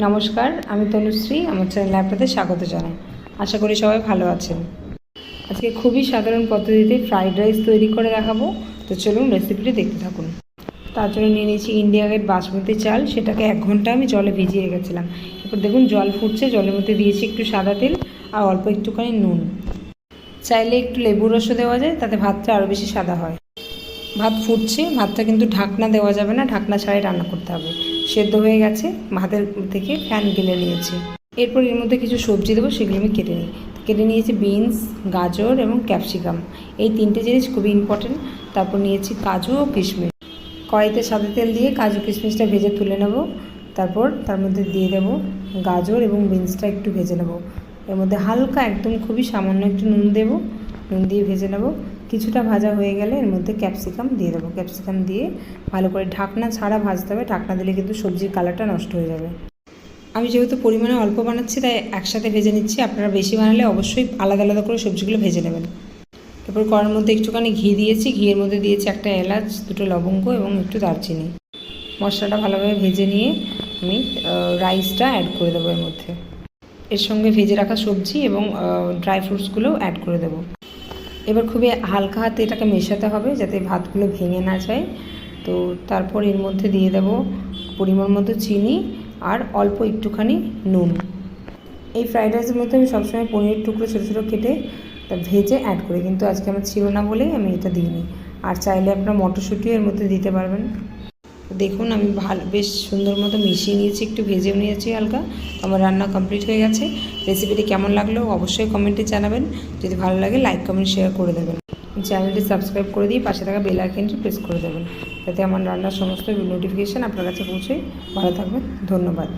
নমস্কার, আমি তনুশ্রী। আমার চ্যানেলে আপনাদের স্বাগত জানাই। আশা করি সবাই ভালো আছেন। আজকে খুবই সাধারণ পদ্ধতিতে ফ্রাইড রাইস তৈরি করে দেখাবো। তো চলুন রেসিপিটি দেখতে থাকুন। তার জন্য নিয়ে নিয়েছি ইন্ডিয়া গেট বাসমতি চাল। সেটাকে 1 ঘন্টা আমি জলে ভিজিয়ে রেখেছিলাম। এরপর দেখুন জল ফুটছে, জলের মধ্যে দিয়েছি একটু সাদা তেল আর অল্প একটুখানি নুন। চাইলে একটু লেবুর রসও দেওয়া যায়, তাতে ভাতটা আরও বেশি সাদা হয়। ভাত ফুটছে, ভাতটা কিন্তু ঢাকনা দেওয়া যাবে না, ঢাকনা ছাড়াই রান্না করতে হবে। সেদ্ধ হয়ে গেছে, ভাতের থেকে ফ্যান গেলে নিয়েছি। এরপর এর মধ্যে কিছু সবজি দেবো, সেগুলো আমি কেটে নিয়েছি বিনস, গাজর এবং ক্যাপসিকাম। এই 3টে জিনিস খুবই ইম্পর্টেন্ট। তারপর নিয়েছি কাজু ও কিশমিশ। কড়াইতে সাদা তেল দিয়ে কাজু কিশমিশটা ভেজে তুলে নেব। তারপর তার মধ্যে দিয়ে দেবো গাজর এবং বিনসটা একটু ভেজে নেব। এর মধ্যে হালকা একদম খুবই সামান্য একটু নুন দেব, নুন দিয়ে ভেজে নেব। কিছুটা ভাজা হয়ে গেলে এর মধ্যে ক্যাপসিকাম দিয়ে দেবো। ক্যাপসিকাম দিয়ে ভালো করে ঢাকনা ছাড়া ভাজতে হবে, ঢাকনা দিলে কিন্তু সবজির কালারটা নষ্ট হয়ে যাবে। আমি যেহেতু পরিমাণে অল্প বানাচ্ছি তাই একসাথে ভেজে নিচ্ছি। আপনারা বেশি বানালে অবশ্যই আলাদা আলাদা করে সবজিগুলো ভেজে নেবেন। এরপর কড়ার মধ্যে একটুখানি ঘি দিয়েছি, ঘিয়ের মধ্যে দিয়েছি একটা এলাচ, 2টো লবঙ্গ এবং একটু দারচিনি। মশলাটা ভালোভাবে ভেজে নিয়ে আমি রাইসটা অ্যাড করে দেবো এর মধ্যে। এর সঙ্গে ভেজে রাখা সবজি এবং ড্রাই ফ্রুটসগুলোও অ্যাড করে দেবো। এবার খুবই হালকা হাতে এটাকে মেশাতে হবে যাতে ভাতগুলো ভেঙে না যায়। তো তারপর এর মধ্যে দিয়ে দেবো পরিমাণ মতো চিনি আর অল্প একটুখানি নুন। এই ফ্রাইড রাইসের মধ্যে আমি সবসময় পনিরের টুকরো ছোটো ছোটো কেটে ভেজে অ্যাড করি, কিন্তু আজকে আমার ছিল না বলেই আমি এটা দিইনি। আর চাইলে আপনারা মটরশুঁটিও এর মধ্যে দিতে পারবেন। দেখুন আমি বেশ সুন্দর মতো মিশিয়ে নিয়েছি, একটু ভেজেও নিয়েছি হালকা। আমার রান্না কমপ্লিট হয়ে গেছে। রেসিপিটি কেমন লাগলো অবশ্যই কমেন্টে জানাবেন। যদি ভালো লাগে লাইক কমেন্ট শেয়ার করে দেবেন। চ্যানেলটি সাবস্ক্রাইব করে দিয়ে পাশে থাকা বেল আইকনটি প্রেস করে দেবেন, যাতে আমার রান্নার সমস্ত নোটিফিকেশান আপনার কাছে পৌঁছে। ভালো থাকবেন, ধন্যবাদ।